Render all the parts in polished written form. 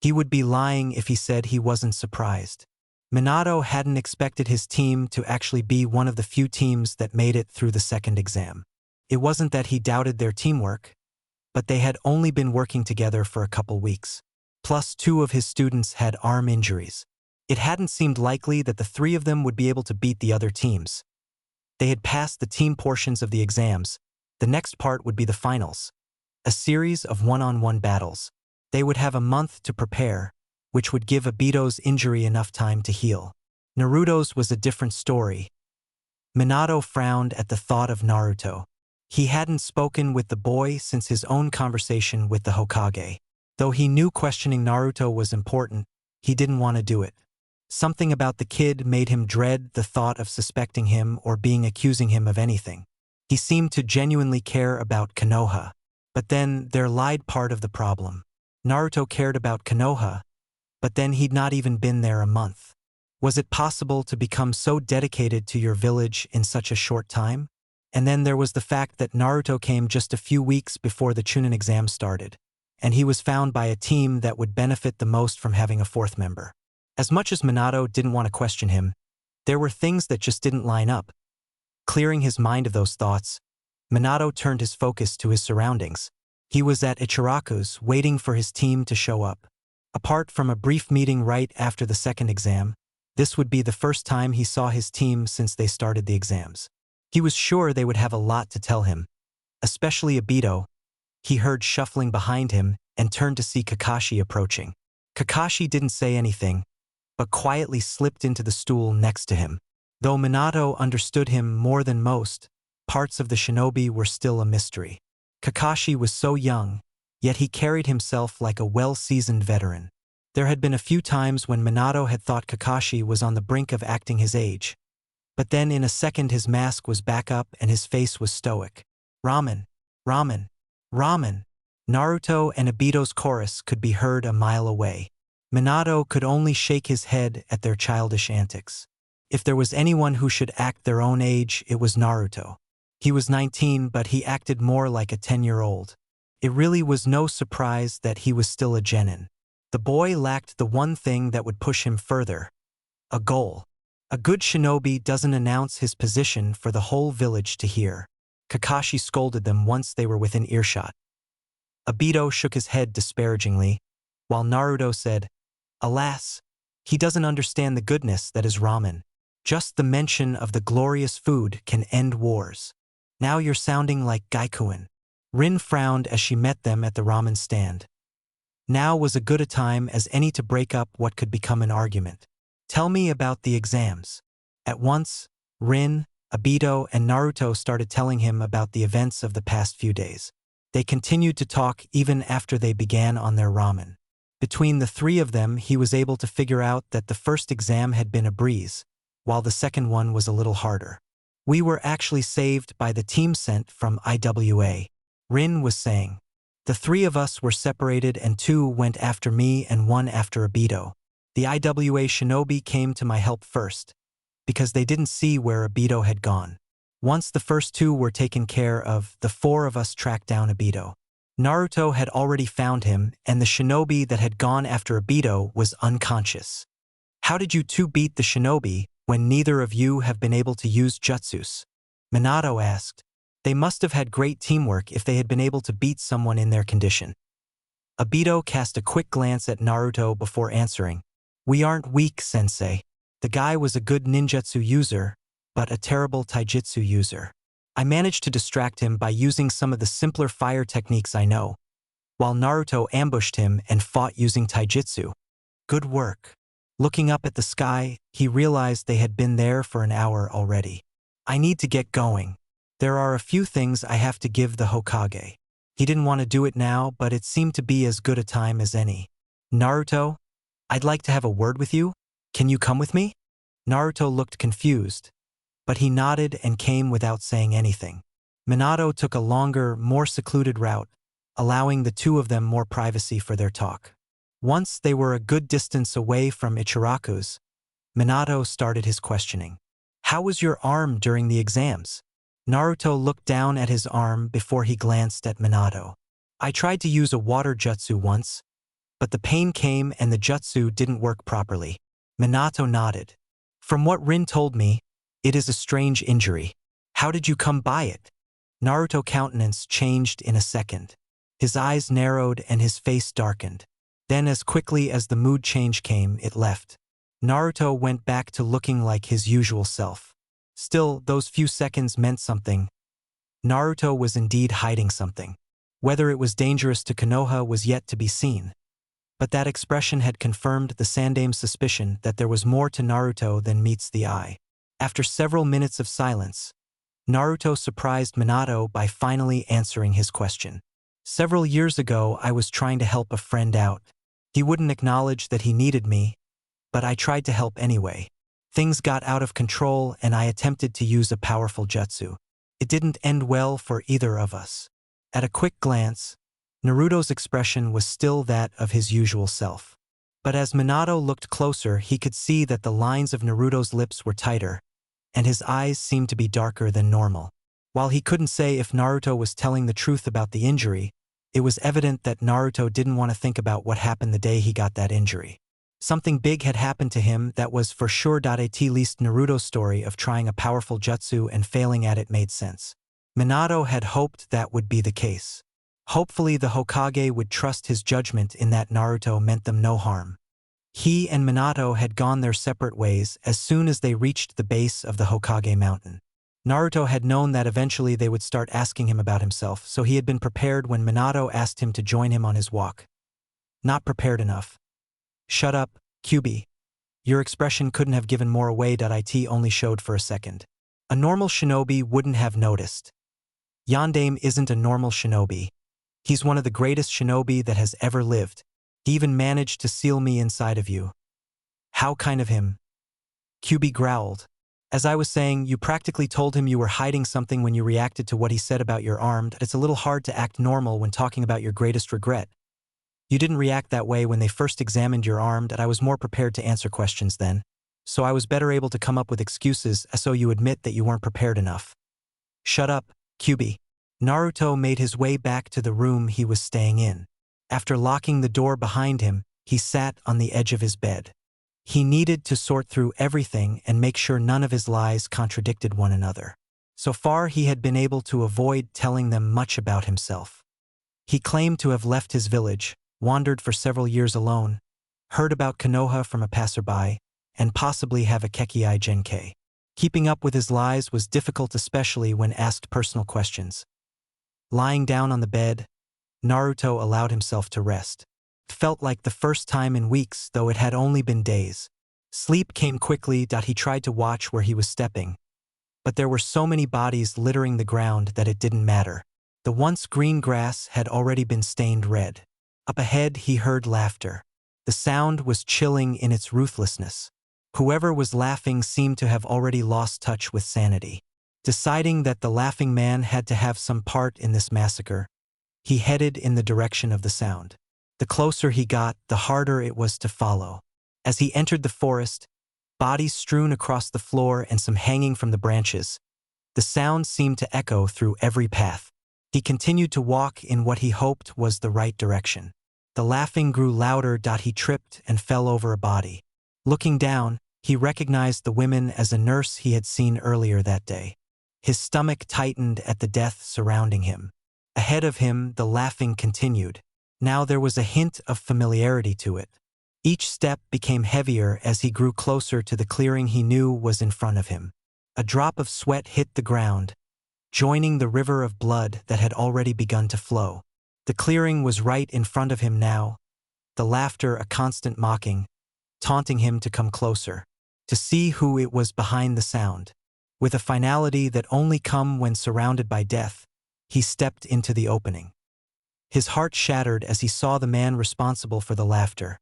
He would be lying if he said he wasn't surprised. Minato hadn't expected his team to actually be one of the few teams that made it through the second exam. It wasn't that he doubted their teamwork, but they had only been working together for a couple weeks. Plus, 2 of his students had arm injuries. It hadn't seemed likely that the 3 of them would be able to beat the other teams. They had passed the team portions of the exams. The next part would be the finals, a series of one-on-one battles. They would have a month to prepare, which would give Obito's injury enough time to heal. Naruto's was a different story. Minato frowned at the thought of Naruto. He hadn't spoken with the boy since his own conversation with the Hokage. Though he knew questioning Naruto was important, he didn't want to do it. Something about the kid made him dread the thought of suspecting him or being accusing him of anything. He seemed to genuinely care about Konoha. But then there lied part of the problem. Naruto cared about Konoha, but then he'd not even been there a month. Was it possible to become so dedicated to your village in such a short time? And then there was the fact that Naruto came just a few weeks before the Chunin exam started, and he was found by a team that would benefit the most from having a 4th member. As much as Minato didn't want to question him, there were things that just didn't line up. Clearing his mind of those thoughts, Minato turned his focus to his surroundings. He was at Ichiraku's, waiting for his team to show up. Apart from a brief meeting right after the second exam, this would be the first time he saw his team since they started the exams. He was sure they would have a lot to tell him, especially Obito. He heard shuffling behind him and turned to see Kakashi approaching. Kakashi didn't say anything, but quietly slipped into the stool next to him. Though Minato understood him more than most, parts of the shinobi were still a mystery. Kakashi was so young, yet he carried himself like a well-seasoned veteran. There had been a few times when Minato had thought Kakashi was on the brink of acting his age. But then in a second his mask was back up and his face was stoic. Ramen, ramen, ramen. Naruto and Obito's chorus could be heard a mile away. Minato could only shake his head at their childish antics. If there was anyone who should act their own age, it was Naruto. He was 19, but he acted more like a 10-year-old. It really was no surprise that he was still a genin. The boy lacked the one thing that would push him further: a goal. A good shinobi doesn't announce his position for the whole village to hear. Kakashi scolded them once they were within earshot. Obito shook his head disparagingly, while Naruto said, "Alas, he doesn't understand the goodness that is ramen. Just the mention of the glorious food can end wars. Now you're sounding like Gaikuin." Rin frowned as she met them at the ramen stand. Now was as good a time as any to break up what could become an argument. "Tell me about the exams." At once, Rin, Obito, and Naruto started telling him about the events of the past few days. They continued to talk even after they began on their ramen. Between the 3 of them, he was able to figure out that the first exam had been a breeze, while the second one was a little harder. "We were actually saved by the team sent from IWA," Rin was saying. "The 3 of us were separated and 2 went after me and 1 after Obito. The IWA shinobi came to my help first, because they didn't see where Obito had gone. Once the first 2 were taken care of, the 4 of us tracked down Obito. Naruto had already found him, and the shinobi that had gone after Obito was unconscious." "How did you 2 beat the shinobi when neither of you have been able to use jutsus?" Minato asked. "They must have had great teamwork if they had been able to beat someone in their condition." Obito cast a quick glance at Naruto before answering. "We aren't weak, sensei. The guy was a good ninjutsu user, but a terrible taijutsu user. I managed to distract him by using some of the simpler fire techniques I know, while Naruto ambushed him and fought using taijutsu. Good work." Looking up at the sky, he realized they had been there for an hour already. "I need to get going. There are a few things I have to give the Hokage." He didn't want to do it now, but it seemed to be as good a time as any. "Naruto, I'd like to have a word with you. Can you come with me?" Naruto looked confused, but he nodded and came without saying anything. Minato took a longer, more secluded route, allowing the 2 of them more privacy for their talk. Once they were a good distance away from Ichiraku's, Minato started his questioning. "How was your arm during the exams?" Naruto looked down at his arm before he glanced at Minato. "I tried to use a water jutsu once, But the pain came and the jutsu didn't work properly. Minato nodded. From what Rin told me, it is a strange injury. How did you come by it? Naruto's countenance changed in a second. His eyes narrowed and his face darkened. Then as quickly as the mood change came, it left. Naruto went back to looking like his usual self. Still, those few seconds meant something. Naruto was indeed hiding something. Whether it was dangerous to Konoha was yet to be seen. But that expression had confirmed the Sandame's suspicion that there was more to Naruto than meets the eye. After several minutes of silence, Naruto surprised Minato by finally answering his question. Several years ago, I was trying to help a friend out. He wouldn't acknowledge that he needed me, but I tried to help anyway. Things got out of control and I attempted to use a powerful jutsu. It didn't end well for either of us. At a quick glance, Naruto's expression was still that of his usual self. But as Minato looked closer, he could see that the lines of Naruto's lips were tighter, and his eyes seemed to be darker than normal. While he couldn't say if Naruto was telling the truth about the injury, it was evident that Naruto didn't want to think about what happened the day he got that injury. Something big had happened to him that was for sure. At least Naruto's story of trying a powerful jutsu and failing at it made sense. Minato had hoped that would be the case. Hopefully the Hokage would trust his judgment in that Naruto meant them no harm. He and Minato had gone their separate ways as soon as they reached the base of the Hokage mountain. Naruto had known that eventually they would start asking him about himself, so he had been prepared when Minato asked him to join him on his walk. Not prepared enough. Shut up, Kyubi. Your expression couldn't have given more away. It only showed for a second. A normal shinobi wouldn't have noticed. Yondaime isn't a normal shinobi. He's one of the greatest shinobi that has ever lived. He even managed to seal me inside of you. How kind of him. Kyubi growled. As I was saying, you practically told him you were hiding something when you reacted to what he said about your arm. It's a little hard to act normal when talking about your greatest regret. You didn't react that way when they first examined your arm, and I was more prepared to answer questions then. So I was better able to come up with excuses so you admit that you weren't prepared enough. Shut up, Kyubi. Naruto made his way back to the room he was staying in. After locking the door behind him, he sat on the edge of his bed. He needed to sort through everything and make sure none of his lies contradicted one another. So far he had been able to avoid telling them much about himself. He claimed to have left his village, wandered for several years alone, heard about Konoha from a passerby, and possibly have a Kekkei Genkai. Keeping up with his lies was difficult, especially when asked personal questions. Lying down on the bed, Naruto allowed himself to rest. It felt like the first time in weeks, though it had only been days. Sleep came quickly. He tried to watch where he was stepping, but there were so many bodies littering the ground that it didn't matter. The once green grass had already been stained red. Up ahead he heard laughter. The sound was chilling in its ruthlessness. Whoever was laughing seemed to have already lost touch with sanity. Deciding that the laughing man had to have some part in this massacre, he headed in the direction of the sound. The closer he got, the harder it was to follow. As he entered the forest, bodies strewn across the floor and some hanging from the branches, the sound seemed to echo through every path. He continued to walk in what he hoped was the right direction. The laughing grew louder. He tripped and fell over a body. Looking down, he recognized the women as a nurse he had seen earlier that day. His stomach tightened at the death surrounding him. Ahead of him, the laughing continued. Now there was a hint of familiarity to it. Each step became heavier as he grew closer to the clearing he knew was in front of him. A drop of sweat hit the ground, joining the river of blood that had already begun to flow. The clearing was right in front of him now, the laughter a constant mocking, taunting him to come closer, to see who it was behind the sound. With a finality that only come when surrounded by death, he stepped into the opening. His heart shattered as he saw the man responsible for the laughter.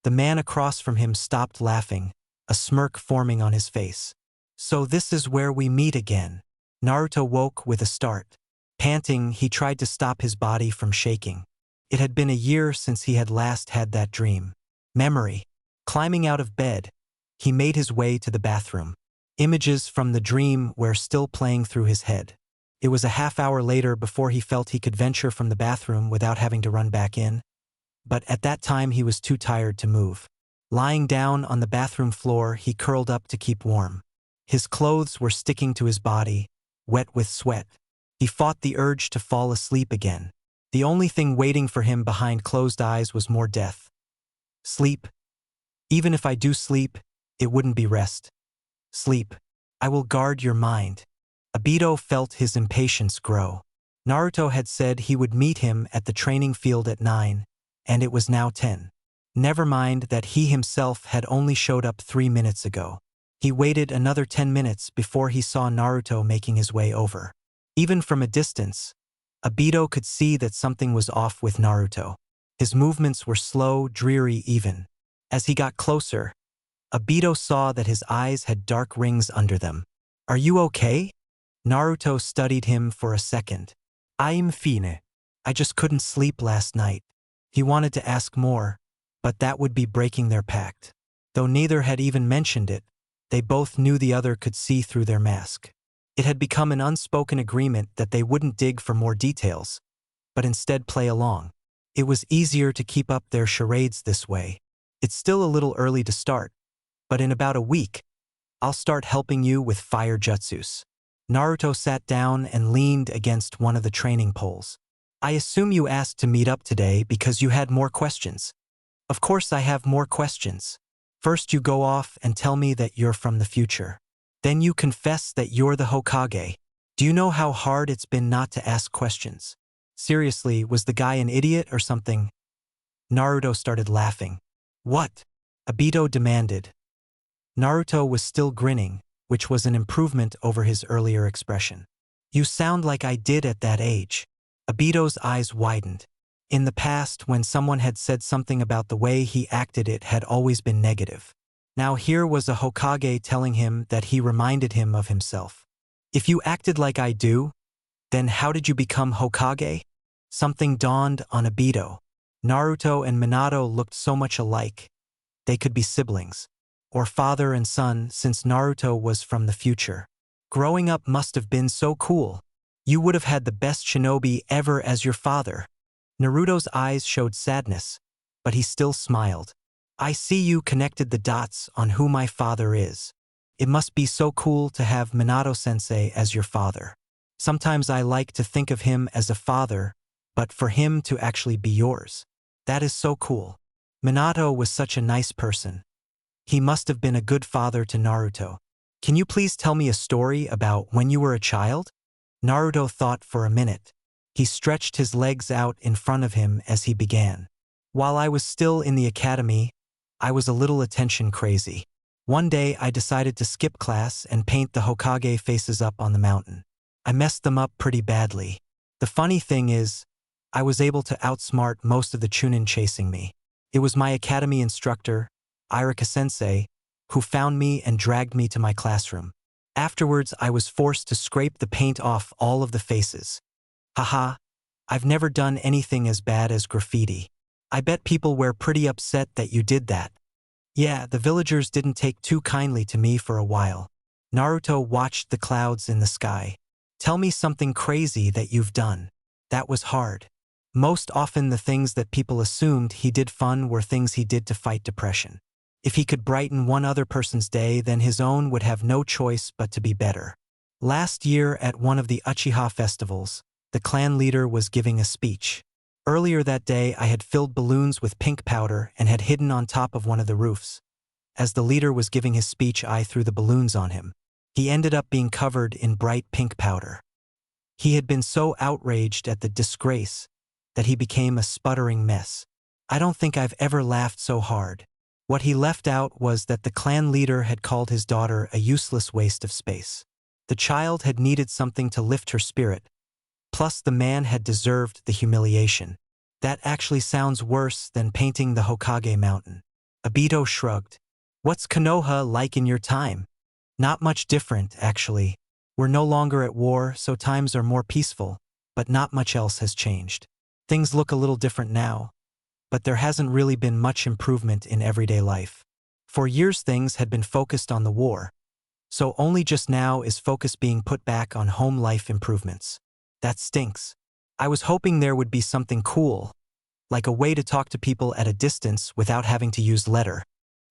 The man across from him stopped laughing, a smirk forming on his face. So this is where we meet again. Naruto woke with a start. Panting, he tried to stop his body from shaking. It had been a year since he had last had that dream. Memory. Climbing out of bed, he made his way to the bathroom. Images from the dream were still playing through his head. It was a half hour later before he felt he could venture from the bathroom without having to run back in. but at that time he was too tired to move. Lying down on the bathroom floor, he curled up to keep warm. His clothes were sticking to his body, wet with sweat. He fought the urge to fall asleep again. The only thing waiting for him behind closed eyes was more death. Sleep. Even if I do sleep, it wouldn't be rest. Sleep. I will guard your mind. Obito felt his impatience grow. Naruto had said he would meet him at the training field at 9, and it was now 10. Never mind that he himself had only showed up 3 minutes ago. He waited another 10 minutes before he saw Naruto making his way over. Even from a distance, Obito could see that something was off with Naruto. His movements were slow, dreary even. As he got closer, Obito saw that his eyes had dark rings under them. "Are you okay?" Naruto studied him for a second. "I'm fine. I just couldn't sleep last night." He wanted to ask more, but that would be breaking their pact. Though neither had even mentioned it, they both knew the other could see through their mask. It had become an unspoken agreement that they wouldn't dig for more details, but instead play along. It was easier to keep up their charades this way. "It's still a little early to start, but in about a week, I'll start helping you with fire jutsus." Naruto sat down and leaned against one of the training poles. "I assume you asked to meet up today because you had more questions." "Of course I have more questions. First you go off and tell me that you're from the future. Then you confess that you're the Hokage. Do you know how hard it's been not to ask questions? Seriously, was the guy an idiot or something?" Naruto started laughing. "What?" Obito demanded. Naruto was still grinning, which was an improvement over his earlier expression. "You sound like I did at that age." Obito's eyes widened. In the past, when someone had said something about the way he acted, it had always been negative. Now here was a Hokage telling him that he reminded him of himself. "If you acted like I do, then how did you become Hokage?" Something dawned on Obito. Naruto and Minato looked so much alike. They could be siblings, or father and son, since Naruto was from the future. Growing up must have been so cool. You would have had the best shinobi ever as your father. Naruto's eyes showed sadness, but he still smiled. "I see you connected the dots on who my father is. It must be so cool to have Minato-sensei as your father. Sometimes I like to think of him as a father, but for him to actually be yours. That is so cool. Minato was such a nice person. He must have been a good father to Naruto. Can you please tell me a story about when you were a child?" Naruto thought for a minute. He stretched his legs out in front of him as he began. "While I was still in the academy, I was a little attention crazy. One day I decided to skip class and paint the Hokage faces up on the mountain. I messed them up pretty badly. The funny thing is, I was able to outsmart most of the Chunin chasing me. It was my academy instructor, Irika-sensei, who found me and dragged me to my classroom. Afterwards, I was forced to scrape the paint off all of the faces. Haha, I've never done anything as bad as graffiti. I bet people were pretty upset that you did that." Yeah, the villagers didn't take too kindly to me for a while. Naruto watched the clouds in the sky. "Tell me something crazy that you've done." That was hard. Most often the things that people assumed he did fun were things he did to fight depression. If he could brighten one other person's day, then his own would have no choice but to be better. Last year at one of the Uchiha festivals, the clan leader was giving a speech. Earlier that day I had filled balloons with pink powder and had hidden on top of one of the roofs. As the leader was giving his speech, I threw the balloons on him. He ended up being covered in bright pink powder. He had been so outraged at the disgrace that he became a sputtering mess. I don't think I've ever laughed so hard. What he left out was that the clan leader had called his daughter a useless waste of space. The child had needed something to lift her spirit. Plus, the man had deserved the humiliation. That actually sounds worse than painting the Hokage mountain. Obito shrugged. "What's Konoha like in your time?" "Not much different, actually. We're no longer at war, so times are more peaceful, but not much else has changed. Things look a little different now, but there hasn't really been much improvement in everyday life. For years things had been focused on the war, so only just now is focus being put back on home life improvements. That stinks. I was hoping there would be something cool, like a way to talk to people at a distance without having to use letter.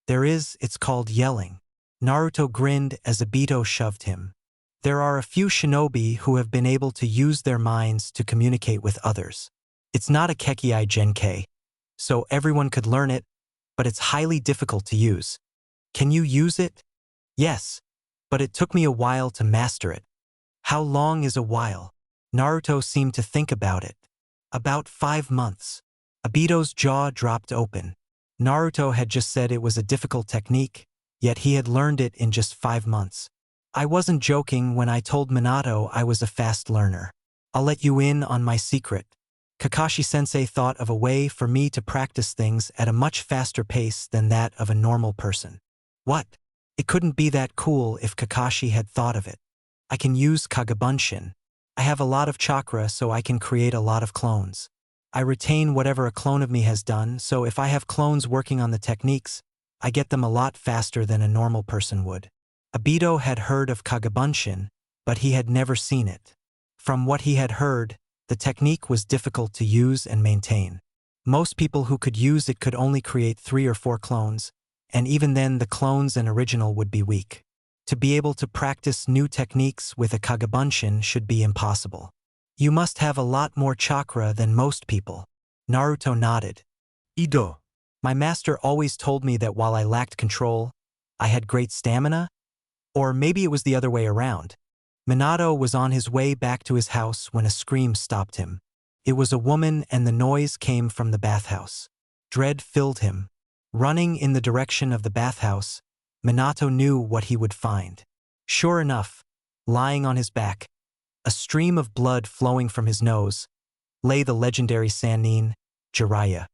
It's called yelling. Naruto grinned as Obito shoved him. There are a few shinobi who have been able to use their minds to communicate with others. It's not a Kekkei Genkei, so everyone could learn it, but it's highly difficult to use. Can you use it? Yes, but it took me a while to master it. How long is a while? Naruto seemed to think about it. About 5 months. Obito's jaw dropped open. Naruto had just said it was a difficult technique, yet he had learned it in just 5 months. I wasn't joking when I told Minato I was a fast learner. I'll let you in on my secret. Kakashi-sensei thought of a way for me to practice things at a much faster pace than that of a normal person. What? It couldn't be that cool if Kakashi had thought of it. I can use Kagabunshin. I have a lot of chakra, so I can create a lot of clones. I retain whatever a clone of me has done, so if I have clones working on the techniques, I get them a lot faster than a normal person would. Obito had heard of Kagabunshin, but he had never seen it. From what he had heard, the technique was difficult to use and maintain. Most people who could use it could only create 3 or 4 clones, and even then the clones and original would be weak. To be able to practice new techniques with a Kagabunshin should be impossible. You must have a lot more chakra than most people. Naruto nodded. Ido. My master always told me that while I lacked control, I had great stamina? Or maybe it was the other way around. Minato was on his way back to his house when a scream stopped him. It was a woman and the noise came from the bathhouse. Dread filled him. Running in the direction of the bathhouse, Minato knew what he would find. Sure enough, lying on his back, a stream of blood flowing from his nose, lay the legendary Sannin, Jiraiya.